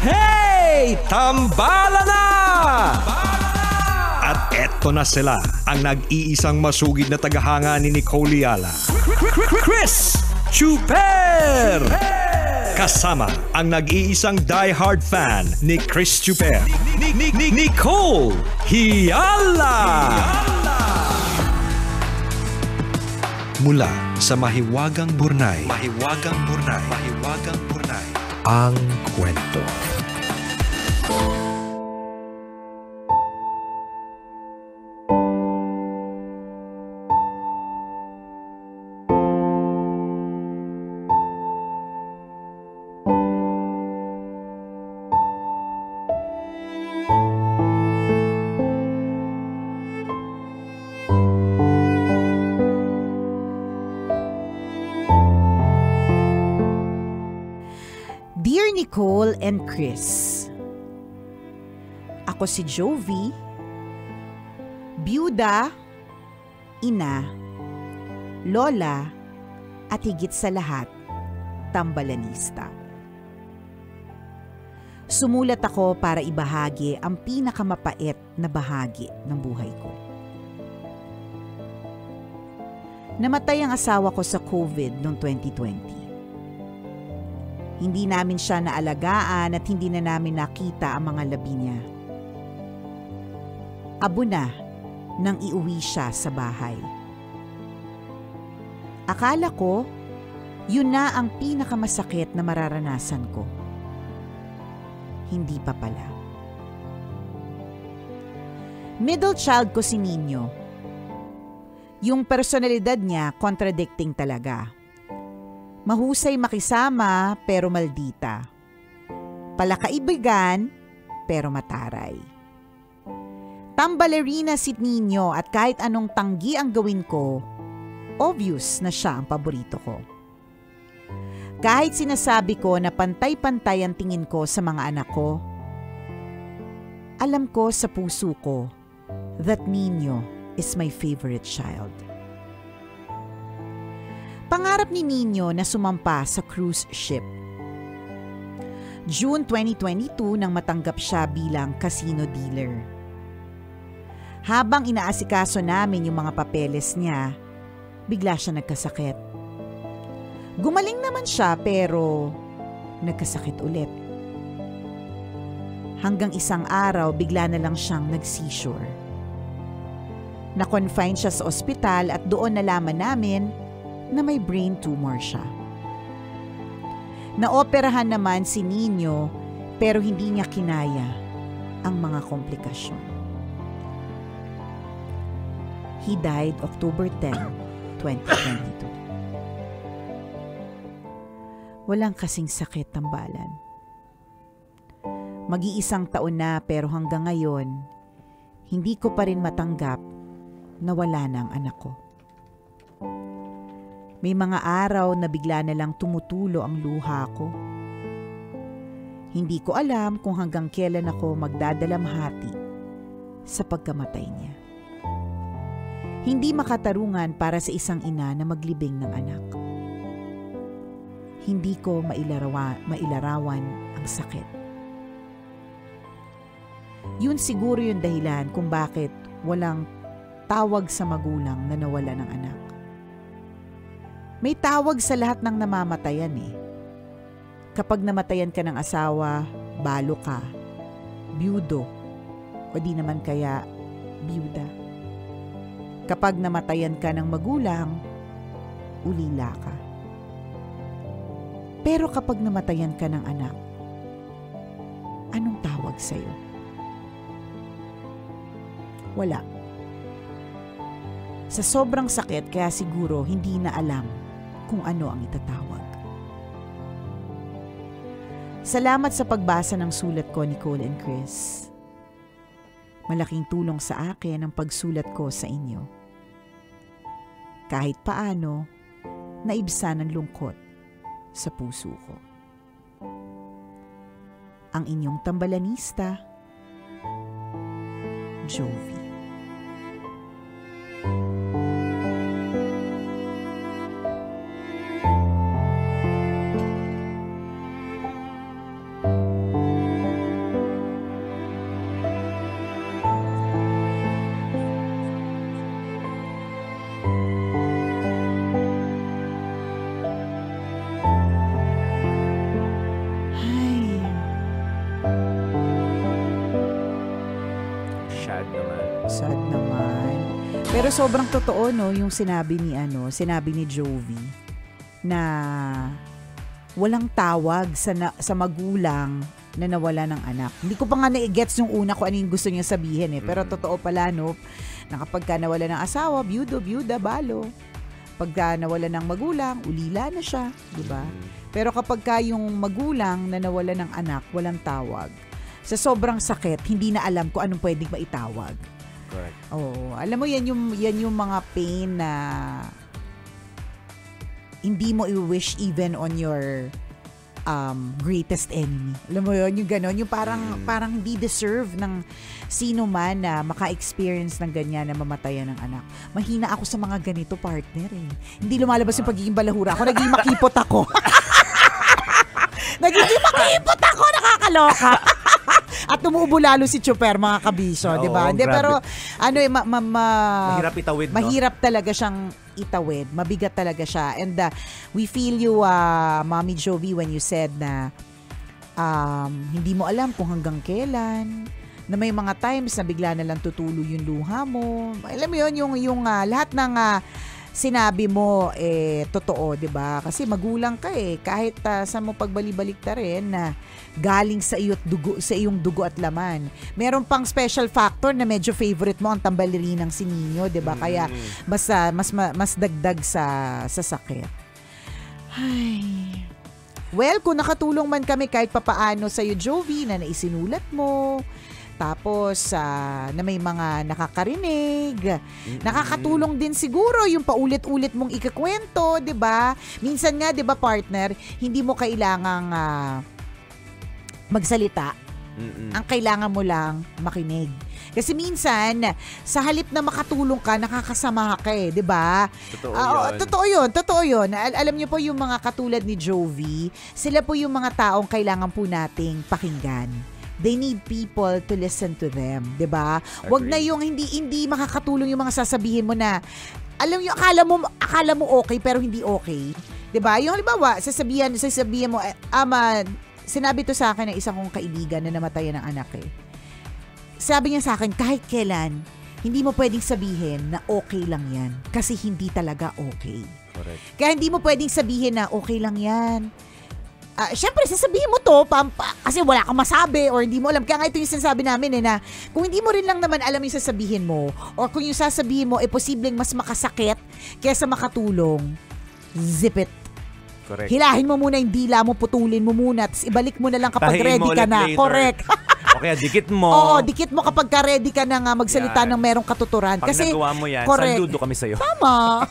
Hey! Tambala na! At eto na sila, ang nag-iisang masugid na tagahanga ni Nicole Yala. Chris Chuper! Kasama ang nag-iisang die-hard fan ni Chris Chuper, Nicole Yala! Mula sa Mahiwagang Burnay, ang kwento. Dear Nicole and Chris, ako si Jovi, biyuda, ina, lola, at higit sa lahat, tambalanista. Sumulat ako para ibahagi ang pinakamapait na bahagi ng buhay ko. Namatay ang asawa ko sa COVID noong 2020. Hindi namin siya naalagaan at hindi na namin nakita ang mga labi niya. Abo na nang iuwi siya sa bahay. Akala ko, yun na ang pinakamasakit na mararanasan ko. Hindi pa pala. Middle child ko si Nino. Yung personalidad niya contradicting talaga. Mahusay makisama pero maldita. Palakaibigan pero mataray. Tambalerina si Nino at kahit anong tanggi ang gawin ko, obvious na siya ang paborito ko. Kahit sinasabi ko na pantay-pantay ang tingin ko sa mga anak ko, alam ko sa puso ko that Nino is my favorite child. Pangarap ni Nino na sumampa sa cruise ship. June 2022 nang matanggap siya bilang casino dealer. Habang inaasikaso namin yung mga papeles niya, bigla siya nagkasakit. Gumaling naman siya pero nagkasakit ulit. Hanggang isang araw bigla na lang siyang nag-seizure. Na-confine siya sa ospital at doon nalaman namin na may brain tumor siya. Naoperahan naman si Nino pero hindi niya kinaya ang mga komplikasyon. He died October 10, 2022. Walang kasing sakit tambalan. Mag-iisang taon na pero hanggang ngayon, hindi ko pa rin matanggap na wala na ang anak ko. May mga araw na bigla na lang tumutulo ang luha ko. Hindi ko alam kung hanggang kailan ako magdadalamhati sa pagkamatay niya. Hindi makatarungan para sa isang ina na maglibing ng anak. Hindi ko mailarawan ang sakit. Yun siguro yung dahilan kung bakit walang tawag sa magulang na nawala ng anak. May tawag sa lahat ng namamatayan eh. Kapag namatayan ka ng asawa, balo ka, biyudo, o di naman kaya biyuda. Kapag namatayan ka ng magulang, ulila ka. Pero kapag namatayan ka ng anak, anong tawag sa'yo? Wala. Sa sobrang sakit kaya siguro hindi na alam kung ano ang itatawag. Salamat sa pagbasa ng sulat ko, Nicole and Chris. Malaking tulong sa akin ang pagsulat ko sa inyo. Kahit paano, naibsan ang lungkot sa puso ko. Ang inyong tambalanista, Jovi. Pero sobrang totoo, no, yung sinabi ni Jovi na walang tawag sa magulang na nawala ng anak. Hindi ko pa nga na-gets yung una ko ano yung gusto niya sabihin Pero totoo pala, no, na kapag ka nawala ng asawa, byuda, balo. Pagka nawala ng magulang, ulila na siya, di ba? Pero kapag ka yung magulang na nawala ng anak, walang tawag. Sa sobrang sakit, hindi na alam kung anong pwedeng maitawag. Correct. Oo, alam mo yan yung mga pain na hindi mo i-wish even on your greatest enemy. Alam mo yun, yung gano'n, yung parang hindi deserve ng sino man na maka-experience ng ganyan na mamatayan ng anak. Mahina ako sa mga ganito, partner Hindi lumalabas yung pagiging balahura ako, naging makipot ako. Nakakaloka. At tumuubo lalo si Chuper, mga kabisyo, di ba? Hindi, pero mahirap itawid, mahirap talaga siyang itawid. Mabigat talaga siya. And we feel you, Mommy Jovi, when you said na hindi mo alam kung hanggang kailan, na may mga times na bigla na lang tutulo yung luha mo. Alam mo yun, yung lahat ng sinabi mo totoo, 'di ba? Kasi magulang ka kahit saan mo pagbalik-balik ta rin na galing sa iyong dugo at laman. Meron pang special factor na medyo favorite mo ang tambalirinang si Nino, 'di ba? Kaya mas dagdag sa sakit. Ay. Well, kung nakatulong man kami kahit papaano sa iyo, Jovi, na naisinulat mo, tapos na may mga nakakarinig. Nakakatulong din siguro yung paulit-ulit mong ikakwento, 'di ba? Minsan nga, 'di ba, partner, hindi mo kailangang magsalita. Ang kailangan mo lang makinig. Kasi minsan, sa halip na makatulong ka, nakakasama ka 'di ba? Totoo 'yun. Alam niyo po yung mga katulad ni Jovi, sila po yung mga taong kailangan po nating pakinggan. They need people to listen to them, 'di ba? Wag na yung hindi makakatulong yung mga sasabihin mo na alam niyo akala mo okay pero hindi okay. 'Di ba? Yung halimbawa, sasabihan mo sinabi to sa akin ng isang kong kaibigan na namatayan ng anak Sabi niya sa akin, kahit kailan hindi mo pwedeng sabihin na okay lang 'yan kasi hindi talaga okay. Correct. Kaya hindi mo pwedeng sabihin na okay lang 'yan. Siyempre, sasabihin mo to kasi wala kang masabi or hindi mo alam. Kaya nga ito yung sinasabi namin na kung hindi mo rin lang naman alam yung sasabihin mo or kung yung sasabihin mo posibleng mas makasakit kaysa makatulong, zip it. Correct. Hilahin mo muna yung dila mo, putulin mo muna, tapos ibalik mo na lang kapag Tahiin ready ka na. later. Correct. O kaya dikit mo. Oo, dikit mo kapag ready ka na nga magsalita ng merong katuturan. Pag kasi nagawa mo yan, correct. saludo kami sa'yo. Tama.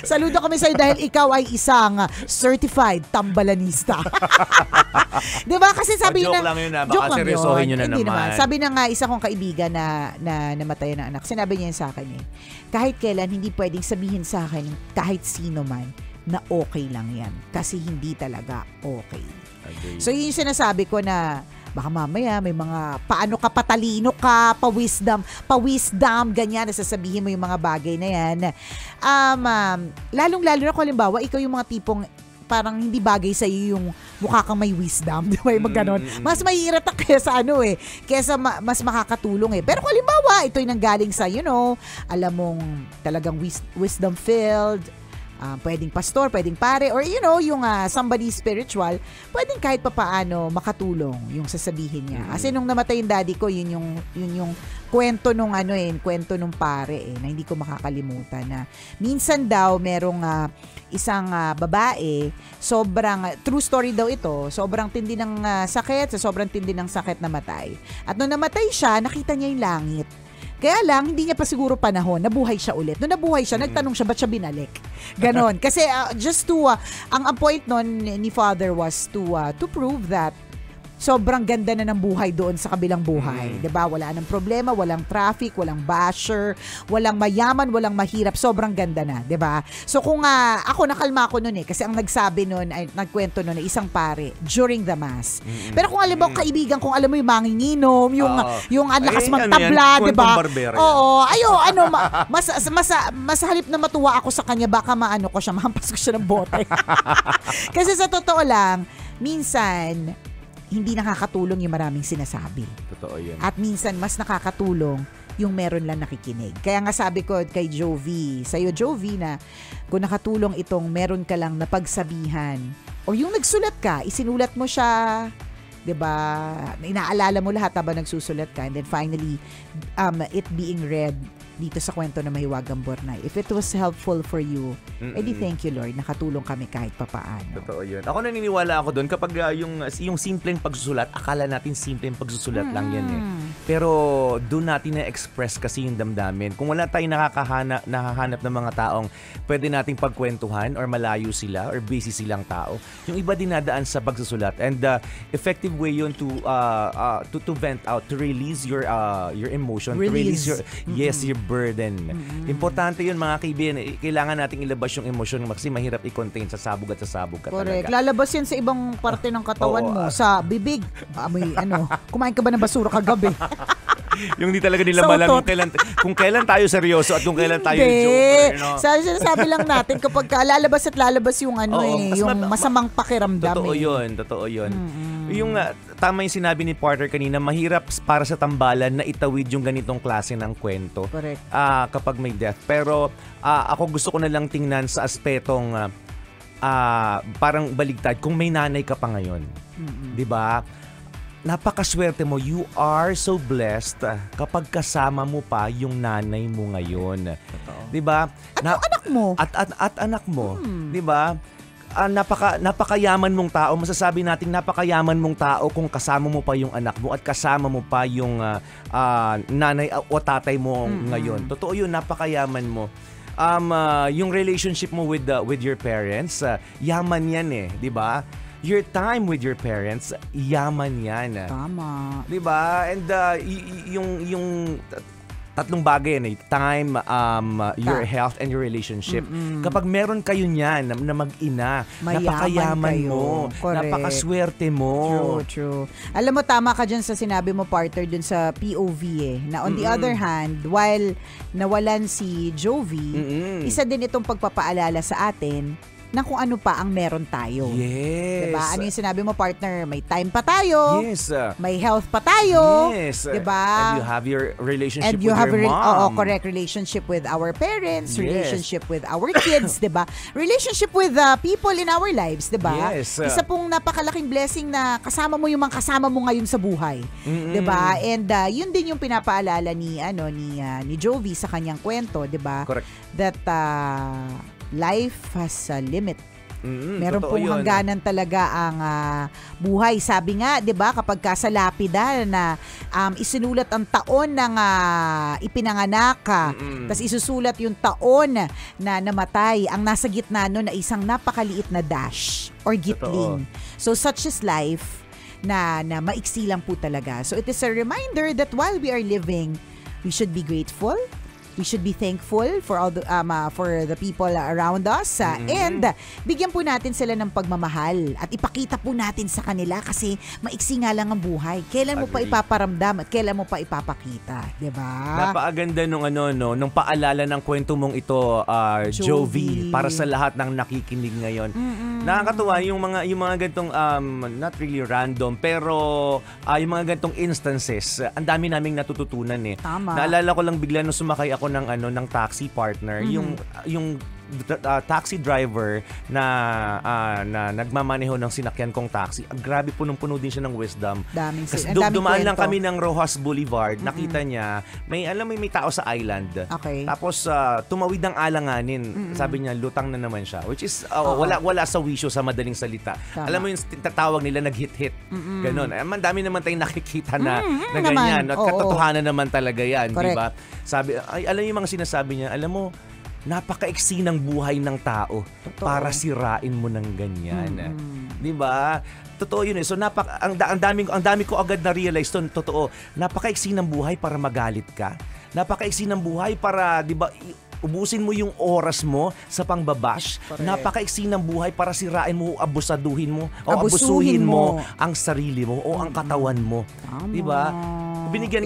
Saludo kami sa'yo dahil ikaw ay isang certified tambalanista. Diba? Kasi sabi joke lang yun baka seryosohin nyo na naman. Sabi na nga isa kong kaibigan na namatayan ng anak, sinabi niya sa akin kahit kailan hindi pwedeng sabihin sa akin kahit sino man na okay lang yan. Kasi hindi talaga okay. Okay. So yun yung sinasabi ko na baka mamaya may mga paano ka patalino ka, pa-wisdom, ganyan, nasasabihin mo yung mga bagay na yan. Lalong-lalo na kung halimbawa, ikaw yung mga tipong parang hindi bagay sa iyo yung mukha kang may wisdom, di ba? Yung ganon. Mas mahirap kaysa kaysa mas makakatulong Pero kung halimbawa, ito'y nanggaling sa, alam mong talagang wisdom-filled, pwedeng pastor, pwedeng pare, or yung somebody spiritual, pwedeng kahit papaano makatulong yung sasabihin niya. Kasi nung namatay yung daddy ko, yun yung kwento nung kwento nung pare na hindi ko makakalimutan na minsan daw merong isang babae, sobrang true story daw ito, sobrang tindi ng sakit, sobrang tindi ng sakit namatay. At nung namatay siya, nakita niya yung langit. Kaya lang, hindi niya pa siguro panahon, nabuhay siya ulit. Nung nabuhay siya, nagtanong siya, ba't siya binalik? Ganon. Kasi just to, ang point nun ni Father was to prove that sobrang ganda na ng buhay doon sa kabilang buhay. Diba? Wala nang problema, walang traffic, walang basher, walang mayaman, walang mahirap. Sobrang ganda na. Diba? So kung ako, nakalma ako noon kasi ang nagsabi noon, ay nagkwento noon, isang pare during the mass. Pero kung alam mo, kaibigan, kung alam mo yung manginginom, yung ang lakas magtabla, diba? Oo. Mas halip na matuwa ako sa kanya, baka maano ko siya, mahampas ko siya ng bote. Kasi sa totoo lang, minsan, hindi nakakatulong yung maraming sinasabi. Totoo yan. At minsan, mas nakakatulong yung meron lang nakikinig. Kaya nga sabi ko kay Jovi, sa'yo Jovi, na kung nakatulong itong meron ka lang napagsabihan o yung nagsulat ka, isinulat mo siya, 'di ba? Inaalala mo lahat habang nagsusulat ka, and then finally it being read dito sa kwento na Mahiwagang Bornay. If it was helpful for you, edi thank you Lord, nakatulong kami kahit papaano. Totoo yun. Ako naniniwala ako doon kapag yung simpleng pagsusulat, akala natin simpleng pagsusulat lang yan eh. Pero doon natin na-express kasi yung damdamin. Kung wala tayong nakahanap ng mga taong pwede nating pagkwentuhan or malayo sila or busy silang tao, yung iba dinadaan sa pagsusulat. And effective way yun to vent out, to release your emotion, to release your your burden. Importante yun mga kaibigan. Kailangan nating ilabas yung emosyon kasi mahirap i-contain sa sabog ka Correct. talaga. Lalabas yan sa ibang parte ng katawan mo, sa bibig. May kumain ka ba ng basura kagabi? Yung hindi talaga nila malam kung kailan tayo seryoso at kung kailan tayo joker, no? Sinasabi lang natin kapag lalabas yung yung masamang pakiramdam. Totoo yun. Yung tama yung sinabi ni Porter kanina, mahirap para sa tambalan na itawid yung ganitong klase ng kwento. Correct. Kapag may death. Pero ako gusto ko na lang tingnan sa aspetong parang baligtad kung may nanay ka pa ngayon. 'Di ba? Napakaswerte mo. You are so blessed kapag kasama mo pa yung nanay mo ngayon. 'Di ba? Anak mo. At anak mo, 'di ba? Napakayaman mong tao. Masasabi nating napakayaman mong tao kung kasama mo pa yung anak mo at kasama mo pa yung nanay o tatay mo ngayon. Totoo yun, napakayaman mo. Yung relationship mo with your parents, yaman yan eh, 'di ba? Your time with your parents, yaman yan. Tama. 'Di ba? And yung tatlong bagay yan eh. Time, your health, and your relationship. Kapag meron kayo niyan na mag-ina, napakayaman mo. Correct. Napakaswerte mo. True. Alam mo, tama ka dyan sa sinabi mo, partner, dun sa POV eh. Na on the other hand, while nawalan si Jovi, isa din itong pagpapaalala sa atin na kung ano pa ang meron tayo. Yes. Diba? Ano yung sinabi mo, partner? May time pa tayo. Yes. May health pa tayo. Yes. Diba? And you have your relationship with your mom. Correct. Relationship with our parents. Yes. Relationship with our kids. Diba? Relationship with people in our lives. Diba? Yes. Isa pong napakalaking blessing na kasama mo yung mga kasama mo ngayon sa buhay. Diba? And yun din yung pinapaalala ni Jovi sa kanyang kwento. Diba? Correct. That life has a limit. Meron pong yun. hangganan talaga ang buhay. Sabi nga, 'di ba, kapag ka sa lapida na isinulat ang taon ng ipinanganak ka, tapos isusulat yung taon na namatay, ang nasa gitna nun na isang napakaliit na dash or gitling. So such is life na maiksi lang po talaga. So it is a reminder that while we are living, we should be grateful. We should be thankful for all for the people around us and bigyan po natin sila ng pagmamahal at ipakita po natin sa kanila kasi maiksi nga lang ang buhay. Kailan mo pa ipaparamdam at kailan mo pa ipapakita, 'di ba? Napakaganda nung paalala ng kwento mong ito, Jovi, para sa lahat ng nakikinig ngayon. Nakakatuwa yung mga ganitong not really random pero yung mga ganitong instances, ang dami naming natututunan eh. Tama. Naalala ko lang bigla nung sumakay ako ng taxi partner, yung taxi driver na nagmamaneho ng sinakyan kong taxi. Grabe, punong-puno din siya ng wisdom. Kasi dumaan lang kami ng Rojas Boulevard, nakita niya, may tao sa island. Okay. Tapos tumawid ng alanganin. Sabi niya, lutang na naman siya. Which is, wala sa wisyo sa madaling salita. Tama. Alam mo yung tatawag nila, nag-hit-hit. Ganon. Dami naman tayong nakikita na ganyan. At katotohanan naman talaga yan. Diba? Sabi, alam yung mga sinasabi niya, alam mo, napakaiksi ng buhay ng tao. Totoo. Para sirain mo ng ganyan. 'Di ba? Totoo 'yun eh. So ang dami ko agad na realize 'to, totoo. Napakaiksi ng buhay para magalit ka. Napakaiksi ng buhay para, 'di ba, ubusin mo yung oras mo sa pangbabash. Napakaiksi ng buhay para sirain mo, abusaduhin mo o abusuhin mo ang sarili mo o ang katawan mo. 'Di ba? Binigyan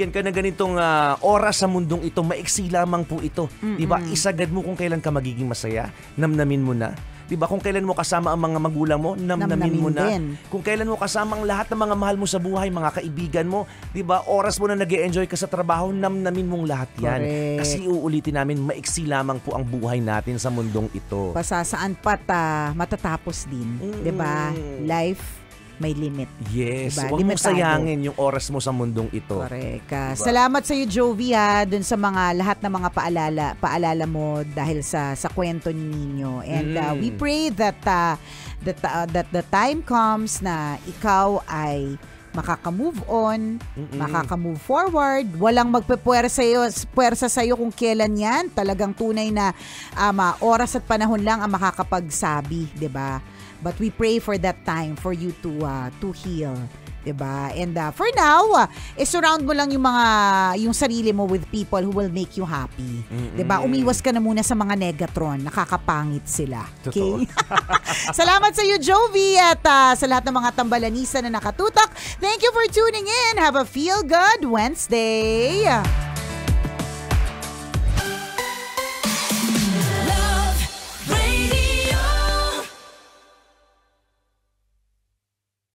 ka na ganitong oras sa mundong ito, maiksi lamang po ito. 'Di ba? Isagad mo kung kailan ka magiging masaya, namnamin mo na. Diba? Kung kailan mo kasama ang mga magulang mo, namnamin mo na. Din. Kung kailan mo kasama ang lahat ng mga mahal mo sa buhay, mga kaibigan mo, diba? Oras mo na nag-e-enjoy ka sa trabaho, namnamin mong lahat yan. Correct. Kasi uulitin namin, maiksi lamang po ang buhay natin sa mundong ito. Pasasaan pat matatapos din. Diba? Life may limit. Yes. Diba? Huwag mong sayangin yung oras mo sa mundong ito. Correct. Diba? Salamat sa iyo, Jovi, dun sa mga lahat ng mga paalala mo dahil sa kwento ninyo. And we pray that the time comes na ikaw ay makaka-move on, makaka-move forward, walang magpuwersa sa'yo kung kailan yan. Talagang tunay na oras at panahon lang ang makakapagsabi, 'di ba? But we pray for that time for you to heal, 'di ba? And for now, surround mo lang yung sarili mo with people who will make you happy, 'di ba? Umiwas ka na muna sa mga negatron, nakakapangit sila. Okay? Salamat sa iyo, Jovi, at sa lahat ng mga tambalanisa na nakatutok. Thank you for tuning in. Have a feel good Wednesday.